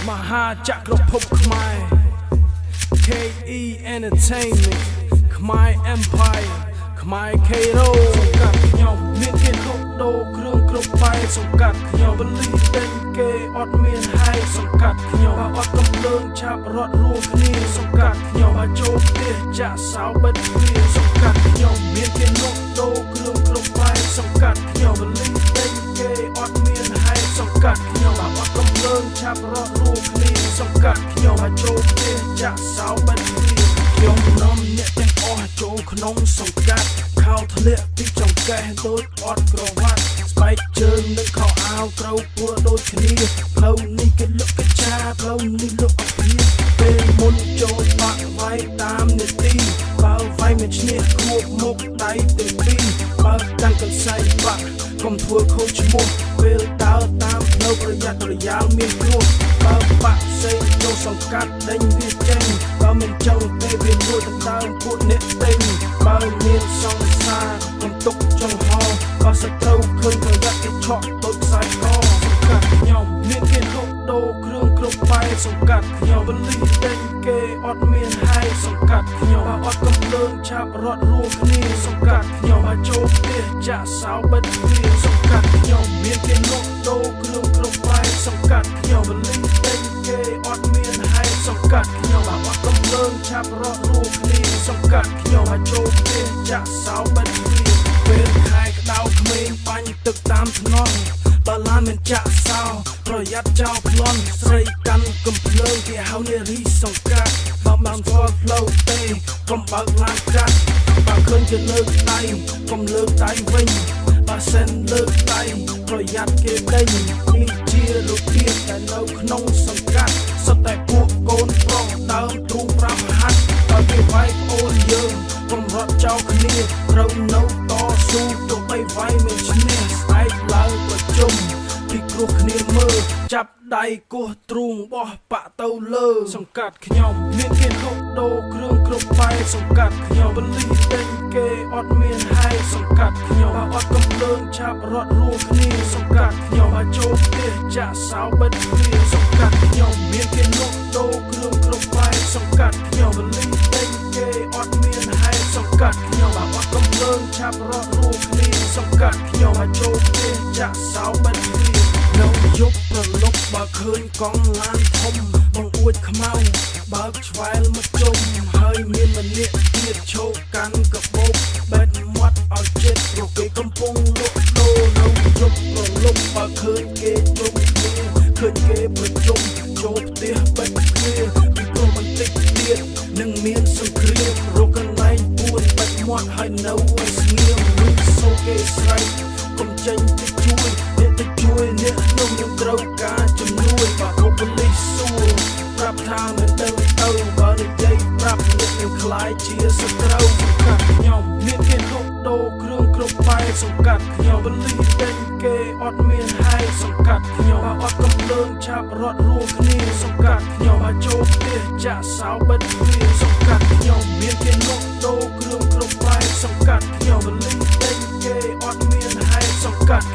មហាចក្រភពខ្មែរ KE Entertainment ខ្មែរ Empire ខ្មែរ Kero សង្កាត់ខ្ញុំមានគេលក់ដូរគ្រឿងគ្រប់បែបសង្កាត់ខ្ញុំបលីទិញគេអត់មានហើយសង្កាត់ខ្ញុំអត់កំភ្លើងឆាប់រត់រួមគ្នាសង្កាត់ខ្ញុំឲ្យចូលផ្ទះចាក់សោបិទគ្នាសង្កាត់ខ្ញុំមានគេលក់ដូរគ្រឿងគ្រប់បែបសង្កាត់ខ្ញុំបលីទិញគេអត់មានហើយសង្កាត់ខ្ញុំអត់កំភ្លើងឆាប់រត់រួមគ្នាសង្កាត់ខ្ញុំឲ្យចូលផ្ទះចាក់សោបិទគ្នាខ្ញុំនាំអ្នកទាំងអស់ចូលក្នុងសង្កាត់ខោធ្លាក់ពីចង្កេះដូចអត់ក្រវ៉ាត់ស្បែកជើងនិងខោអាវត្រូវពួរដូចគ្នាផ្លូវនេះគេលុកកច្ឆាផ្លូវនេះលុកអភីពេលមុនចូលបាក់វាយតាមនេតិបើវាយមិនឈ្នះខួបមុខដៃទាំងពីរបើកាន់កន្សែងបាក់កុំធ្វើខូចឈ្មោះពេលដើរតាមផ្លូវប្រយ័ត្នប្រយែងមានគ្រោះបើបាក់ផ្សេងចូលសង្កាត់ដេញវាចេញបើមិនចង់ទេវាលួចដណ្ដើមពួកអ្នកពេញបើមានសង្សារកុំទុកចង្ហរបើសត្រូវឃើញប្រយ័ត្នគេឆក់ដូចខ្សែកសង្កាត់ខ្ញុំមានគេលក់ដូរគ្រឿងគ្រប់បែបសង្កាត់ខ្ញុំបលីទិញគេអត់មានហើយសង្កាត់ខ្ញុំអត់កំភ្លើងឆាប់រត់រួមគ្នាសង្កាត់ខ្ញុំឲ្យចូលផ្ទះចាក់សោបិទគ្នាសង្កាត់ខ្ញុំមានគេលក់ដូរគ្រឿងគ្រប់បែបសង្កាត់ខ្ញុំបលីទិញគេអត់មានហើយសង្កាត់ខ្ញុំអត់កំភ្លើងឆាប់រត់រួមគ្នាសង្កាត់ខ្ញុំឲ្យចូលផ្ទះចាក់សោបិទគ្នាពេលខែក្តៅក្មេងបាញ់ទឹកតាមថ្នល់បើឡានមិនចាក់សោប្រយ័ត្នចោលប្លន់ស្រីកាន់កំភ្លើងគេហៅនារីសង្កាត់បើបានស្គាល់ផ្លូវទេកុំបើកឡានកាត់បើឃើញគេលើកដៃកុំលើកដៃវិញបើសិនលើកដៃប្រយ័ត្នគេដេញនេះជារបៀបដែលនៅក្នុងសង្កាត់សុទ្ធតែពួកកូនប្រុសដើមទ្រូង5ហាត់បើគេវាយប្អូនយើងកុំរត់ចោលគ្នាត្រូវនៅតស៊ូទោះបីវាយមិនឈ្នះស្អែកឡើងប្រជុំពីគ្រោះគ្នាមើលចាប់ដៃគោះទ្រូងបោះបាក់ទៅលើសង្កាត់ខ្ញុំមានគេលក់ដូរគ្រឿងគ្រប់បែបសង្កាត់ខ្ញុំបលីទិញគេអត់មានហើយសង្កាត់ខ្ញុំអត់កំភ្លើងឆាប់រត់រួមគ្នាសង្កាត់ខ្ញុំឲ្យចូលផ្ទះចាក់សោបិទគ្នាសង្កាត់ខ្ញុំមានគេលក់ដូរគ្រឿងគ្រប់បែបសង្កាត់ខ្ញុំបលីទិញគេអត់មានហើយសង្កាត់ខ្ញុំអត់កំភ្លើងឆាប់រត់រួមគ្នាសង្កាត់ខ្ញុំឲ្យចូលផ្ទះចាក់សោបិទគ្នានៅយប់ប្រលប់បើឃើញកង់ឡានធំបងអួចខ្មៅបើកឆ្វែលមកជុំហើយមានម្នាក់ទៀតឈោកកាន់កបោកបេះមាត់ឲ្យចិត្តព្រោះគេកំពុងលក់ដូរនៅយប់ប្រលប់បើឃើញគេជុំគ្នាឃើញគេប្រជុំចូលផ្ទះបិទគ្នាពីព្រោះបន្តិចទៀតនឹងមានសង្គ្រាមរកកន្លែងពួនបិទមាត់ហើយនៅឲ្យស្ងៀមលុះសូគេស្រែកកុំចេញទៅជួយអ្នកទៅជួយអ្នកនោះនឹងត្រូវការជំនួយបើបុគ្គលិកសួរប្រាប់ថាមិនដឹងទៅបើនិយាយប្រាប់អ្នកនឹងខ្លាយជាសត្រូវសង្កាត់ខ្ញុំមានគេលក់ដូរគ្រឿងគ្រប់បែបសង្កាត់ខ្ញុំបលីទិញគេអត់មានហើយសង្កាត់ខ្ញុំអត់កំភ្លើងឆាប់រត់រួមគ្នាសង្កាត់ខ្ញុំឲ្យចូលផ្ទះចាក់សោបិទគ្នាសង្កាត់ខ្ញុំមានគេលក់ដូរគ្រឿងគ្រប់បែបសង្កាត់ខ្ញុំបលីទិញគេអត់មានហើយសង្កាត់